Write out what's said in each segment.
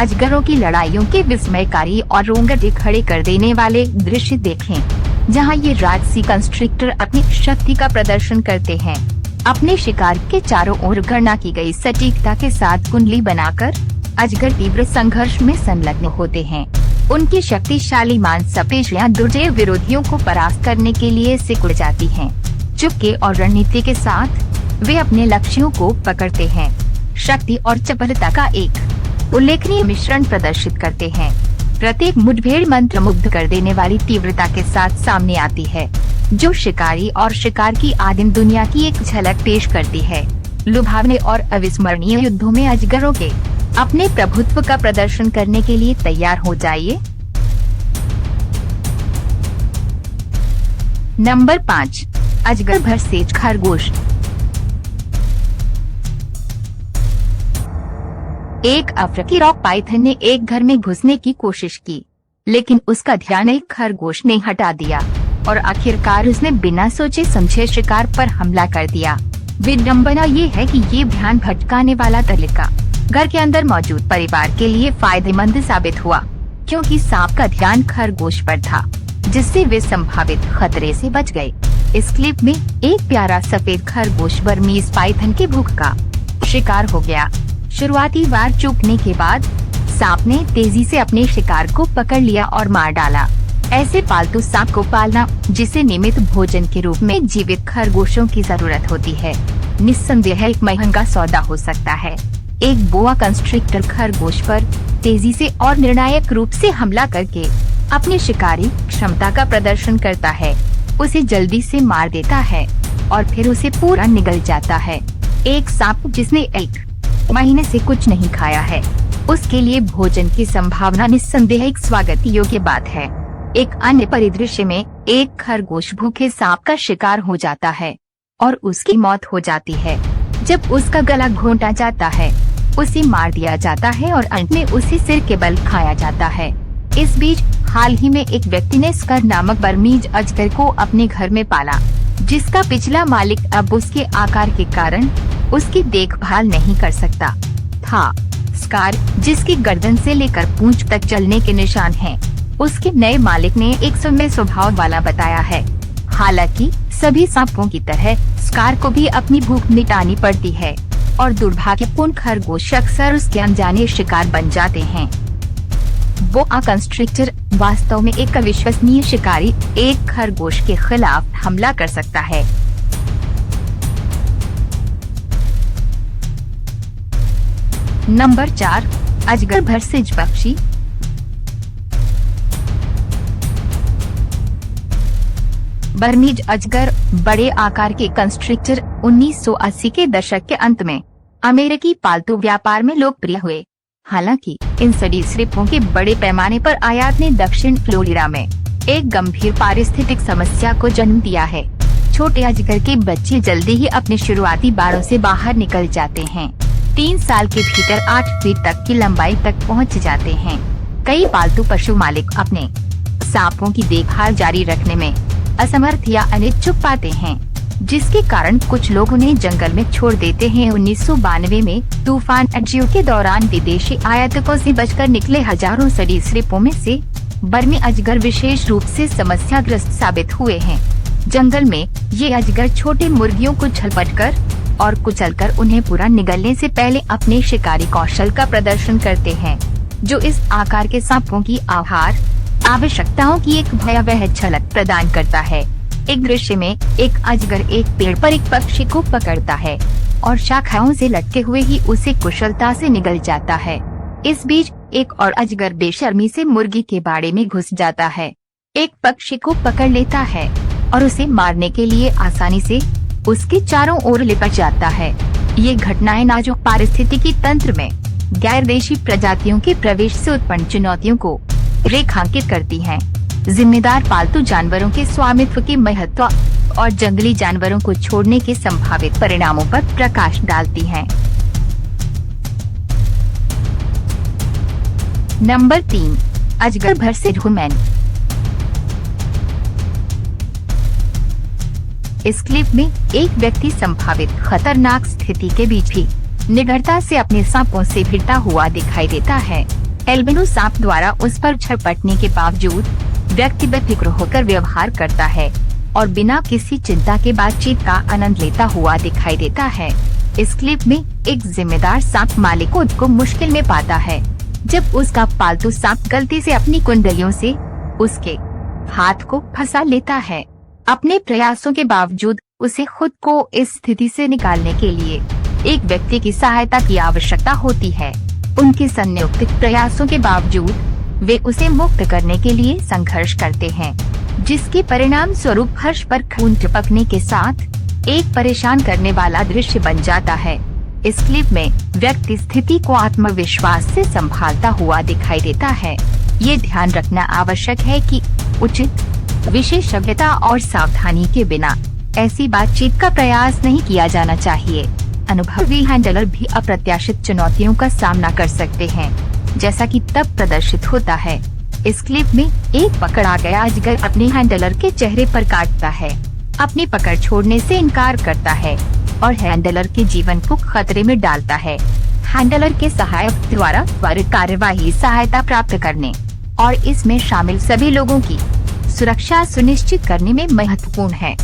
अजगरों की लड़ाइयों के विस्मयकारी और रोंगटे खड़े कर देने वाले दृश्य देखें, जहां ये राजसी कंस्ट्रक्टर अपनी शक्ति का प्रदर्शन करते हैं। अपने शिकार के चारों ओर गणना की गई सटीकता के साथ कुंडली बनाकर अजगर तीव्र संघर्ष में संलग्न होते हैं। उनकी शक्तिशाली मांसपेशियां दुर्जय विरोधियों को परास्त करने के लिए सिकुड़ जाती हैं। चुपके और रणनीति के साथ वे अपने लक्ष्यों को पकड़ते हैं। शक्ति और चपलता का एक उल्लेखनीय मिश्रण प्रदर्शित करते हैं। प्रत्येक मुठभेड़ मंत्रमुग्ध कर देने वाली तीव्रता के साथ सामने आती है, जो शिकारी और शिकार की आदिम दुनिया की एक झलक पेश करती है। लुभावने और अविस्मरणीय युद्धों में अजगरों के अपने प्रभुत्व का प्रदर्शन करने के लिए तैयार हो जाइए। नंबर 5, अजगर भरसेज खरगोश। एक अफ्रीकी रॉक पाइथन ने एक घर में घुसने की कोशिश की, लेकिन उसका ध्यान एक खरगोश ने हटा दिया और आखिरकार उसने बिना सोचे समझे शिकार पर हमला कर दिया। विडंबना ये है कि ये ध्यान भटकाने वाला तरीका घर के अंदर मौजूद परिवार के लिए फायदेमंद साबित हुआ, क्योंकि सांप का ध्यान खरगोश पर था, जिससे वे संभावित खतरे से बच गए। इस क्लिप में एक प्यारा सफेद खरगोश बर्मीज पाइथन के भूख का शिकार हो गया। शुरुआती वार चूकने के बाद सांप ने तेजी से अपने शिकार को पकड़ लिया और मार डाला। ऐसे पालतू सांप को पालना, जिसे नियमित भोजन के रूप में जीवित खरगोशों की जरूरत होती है, निस्संदेह एक महंगा सौदा हो सकता है। एक बोआ कंस्ट्रिक्टर खरगोश पर तेजी से और निर्णायक रूप से हमला करके अपनी शिकारी क्षमता का प्रदर्शन करता है। उसे जल्दी से मार देता है और फिर उसे पूरा निगल जाता है। एक सांप जिसने 1 महीने से कुछ नहीं खाया है, उसके लिए भोजन की संभावना निस्संदेह एक स्वागत योग्य बात है। एक अन्य परिदृश्य में एक खरगोश भूखे सांप का शिकार हो जाता है और उसकी मौत हो जाती है। जब उसका गला घोंटा जाता है, उसे मार दिया जाता है और अंत में उसे सिर के बल खाया जाता है। इस बीच हाल ही में एक व्यक्ति ने स्कर नामक बर्मीज अजगर को अपने घर में पाला, जिसका पिछला मालिक अब उसके आकार के कारण उसकी देखभाल नहीं कर सकता था। स्कार, जिसकी गर्दन से लेकर पूंछ तक जलने के निशान हैं, उसके नए मालिक ने एक सौम्य स्वभाव वाला बताया है। हालांकि सभी सांपों की तरह स्कार को भी अपनी भूख मिटानी पड़ती है और दुर्भाग्यपूर्ण खरगोश अक्सर उसके अनजाने शिकार बन जाते हैं। बोआ कंस्ट्रिक्टर वास्तव में एक अविश्वसनीय शिकारी एक खरगोश के खिलाफ हमला कर सकता है। नंबर 4, अजगर भरसेज पक्षी। बर्मीज अजगर बड़े आकार के कंस्ट्रिक्टर 1980 के दशक के अंत में अमेरिकी पालतू व्यापार में लोकप्रिय हुए। हालांकि इन सरीसृपों के बड़े पैमाने पर आयात ने दक्षिण फ्लोरिडा में एक गंभीर पारिस्थितिक समस्या को जन्म दिया है। छोटे अजगर के बच्चे जल्दी ही अपने शुरुआती बाड़ों से बाहर निकल जाते हैं। 3 साल के भीतर 8 फीट तक की लंबाई तक पहुंच जाते हैं। कई पालतू पशु मालिक अपने सांपों की देखभाल जारी रखने में असमर्थ या अनिच्छुक पाते हैं, जिसके कारण कुछ लोग उन्हें जंगल में छोड़ देते हैं। 1992 में तूफान एड्रियो के दौरान विदेशी आयातकों से बचकर निकले हजारों सरीसृपों में से बर्मी अजगर विशेष रूप से समस्याग्रस्त साबित हुए हैं। जंगल में ये अजगर छोटे मुर्गियों को झलपटकर और कुचलकर उन्हें पूरा निगलने से पहले अपने शिकारी कौशल का प्रदर्शन करते हैं, जो इस आकार के सांपों की आहार आवश्यकताओं की एक भयावह झलक प्रदान करता है। एक दृश्य में एक अजगर एक पेड़ पर एक पक्षी को पकड़ता है और शाखाओं से लटके हुए ही उसे कुशलता से निगल जाता है। इस बीच एक और अजगर बेशर्मी से मुर्गी के बाड़े में घुस जाता है, एक पक्षी को पकड़ लेता है और उसे मारने के लिए आसानी से उसके चारों ओर लिपट जाता है। ये घटनाएं नाजुक पारिस्थितिकी तंत्र में गैरदेशी प्रजातियों के प्रवेश से उत्पन्न चुनौतियों को रेखांकित करती हैं। जिम्मेदार पालतू जानवरों के स्वामित्व के महत्व और जंगली जानवरों को छोड़ने के संभावित परिणामों पर प्रकाश डालती हैं। नंबर 3, अजगर भरसेज ह्यूमन। इस क्लिप में एक व्यक्ति संभावित खतरनाक स्थिति के बीच भी निडरता से अपने सांपों से भिड़ता हुआ दिखाई देता है। एल्बिनो सांप द्वारा उस पर झपटने के बावजूद व्यक्ति बेफिक्र होकर व्यवहार करता है और बिना किसी चिंता के बातचीत का आनंद लेता हुआ दिखाई देता है। इस क्लिप में एक जिम्मेदार सांप मालिक को मुश्किल में पाता है जब उसका पालतू सांप गलती से अपनी कुंडलियों से उसके हाथ को फंसा लेता है। अपने प्रयासों के बावजूद उसे खुद को इस स्थिति से निकालने के लिए एक व्यक्ति की सहायता की आवश्यकता होती है। उनके संयुक्त प्रयासों के बावजूद वे उसे मुक्त करने के लिए संघर्ष करते हैं, जिसके परिणाम स्वरूप फर्श पर खून टपकने के साथ एक परेशान करने वाला दृश्य बन जाता है। इस क्लिप में व्यक्ति स्थिति को आत्मविश्वास से संभालता हुआ दिखाई देता है। ये ध्यान रखना आवश्यक है कि उचित विशेषज्ञता और सावधानी के बिना ऐसी बातचीत का प्रयास नहीं किया जाना चाहिए। अनुभवी हैंडलर भी अप्रत्याशित चुनौतियों का सामना कर सकते हैं, जैसा कि तब प्रदर्शित होता है। इस क्लिप में एक पकड़ा गया अजगर अपने हैंडलर के चेहरे पर काटता है, अपनी पकड़ छोड़ने से इनकार करता है और हैंडलर के जीवन को खतरे में डालता है। हैंडलर के सहायक द्वारा त्वरित कार्यवाही सहायता प्राप्त करने और इसमें शामिल सभी लोगों की सुरक्षा सुनिश्चित करने में महत्वपूर्ण है।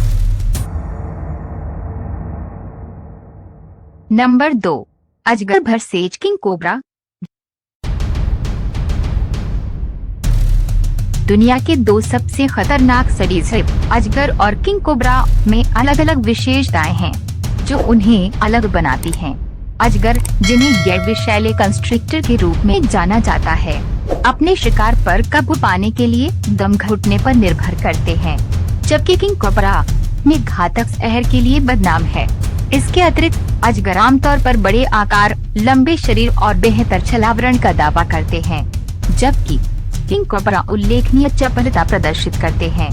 नंबर 2, अजगर वर्सेज किंग कोबरा। दुनिया के 2 सबसे खतरनाक सरीसृप अजगर और किंग कोबरा में अलग अलग विशेषताएं हैं जो उन्हें अलग बनाती हैं। अजगर, जिन्हें गैर विषैले कंस्ट्रिक्टर के रूप में जाना जाता है, अपने शिकार पर काबू पाने के लिए दम घुटने पर निर्भर करते हैं, जबकि किंग कोबरा में घातक जहर के लिए बदनाम है। इसके अतिरिक्त अजगर आमतौर पर बड़े आकार, लंबे शरीर और बेहतर छलावरण का दावा करते हैं, जबकि किंग कोबरा उल्लेखनीय चपलता प्रदर्शित करते हैं।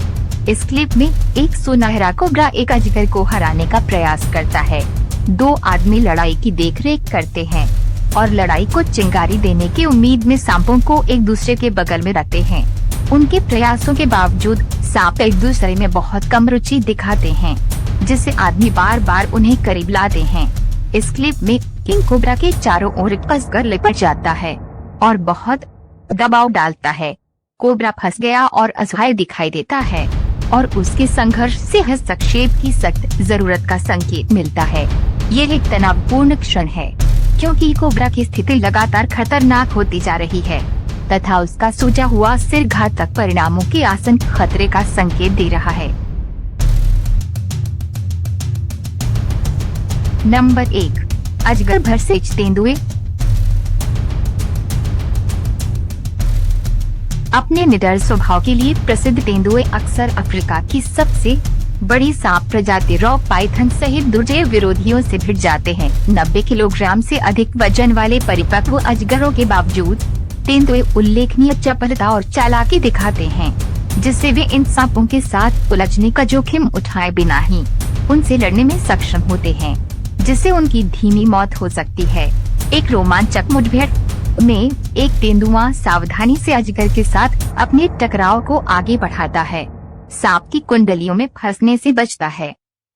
इस क्लिप में एक सुनहरा कोबरा एक अजगर को हराने का प्रयास करता है। 2 आदमी लड़ाई की देखरेख करते हैं और लड़ाई को चिंगारी देने की उम्मीद में सांपों को एक दूसरे के बगल में रखते हैं। उनके प्रयासों के बावजूद सांप एक दूसरे में बहुत कम रुचि दिखाते हैं, जिससे आदमी बार बार उन्हें करीब लाते हैं। इस क्लिप में किंग कोबरा के चारों ओर कसकर लिपट जाता है और बहुत दबाव डालता है। कोबरा फंस गया और असहाय दिखाई देता है और उसके संघर्ष से हस्तक्षेप की सख्त जरूरत का संकेत मिलता है। ये एक तनावपूर्ण क्षण है, क्योंकि कोबरा की स्थिति लगातार खतरनाक होती जा रही है तथा उसका सूजा हुआ सिर घातक परिणामों के आसन खतरे का संकेत दे रहा है। नंबर 1, अजगर वर्सेज तेंदुए। अपने निडर स्वभाव के लिए प्रसिद्ध तेंदुए अक्सर अफ्रीका की सबसे बड़ी सांप प्रजाति रॉक पाइथन सहित दुर्जय विरोधियों से भिड़ जाते हैं। 90 किलोग्राम से अधिक वजन वाले परिपक्व अजगरों के बावजूद तेंदुए उल्लेखनीय चपलता और चालाकी दिखाते हैं, जिससे वे इन सांपों के साथ उलझने का जोखिम उठाए बिना ही उनसे लड़ने में सक्षम होते हैं, जिससे उनकी धीमी मौत हो सकती है। एक रोमांचक मुठभेड़ में एक तेंदुआ सावधानी से अजगर के साथ अपने टकराव को आगे बढ़ाता है, सांप की कुंडलियों में फंसने से बचता है।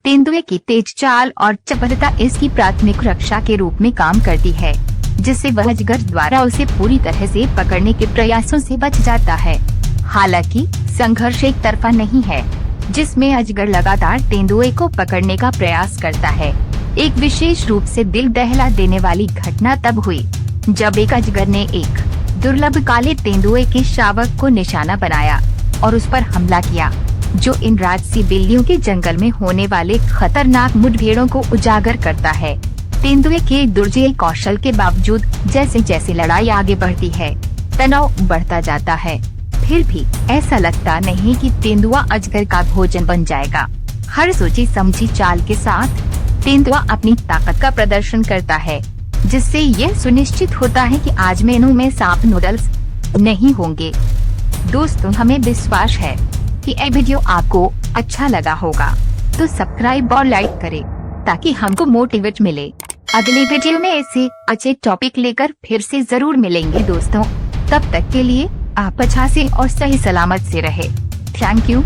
तेंदुए की तेज चाल और चपलता इसकी प्राथमिक रक्षा के रूप में काम करती है, जिससे वह अजगर द्वारा उसे पूरी तरह से पकड़ने के प्रयासों से बच जाता है। हालांकि संघर्ष एक तरफा नहीं है, जिसमें अजगर लगातार तेंदुए को पकड़ने का प्रयास करता है। एक विशेष रूप से दिल दहला देने वाली घटना तब हुई जब एक अजगर ने एक दुर्लभ काले तेंदुए के शावक को निशाना बनाया और उस पर हमला किया, जो इन राजसी बिल्लियों के जंगल में होने वाले खतरनाक मुठभेड़ों को उजागर करता है। तेंदुए के दुर्जय कौशल के बावजूद जैसे जैसे लड़ाई आगे बढ़ती है, तनाव बढ़ता जाता है। फिर भी ऐसा लगता नहीं कि तेंदुआ अजगर का भोजन बन जाएगा। हर सोची समझी चाल के साथ तेंदुआ अपनी ताकत का प्रदर्शन करता है, जिससे यह सुनिश्चित होता है कि आज मेनू में सांप नूडल्स नहीं होंगे। दोस्तों, हमें विश्वास है कि यह वीडियो आपको अच्छा लगा होगा, तो सब्सक्राइब और लाइक करें ताकि हमको मोटिवेट मिले। अगले वीडियो में ऐसे अच्छे टॉपिक लेकर फिर से जरूर मिलेंगे दोस्तों। तब तक के लिए आप अच्छा से और सही सलामत से रहे। Thank you.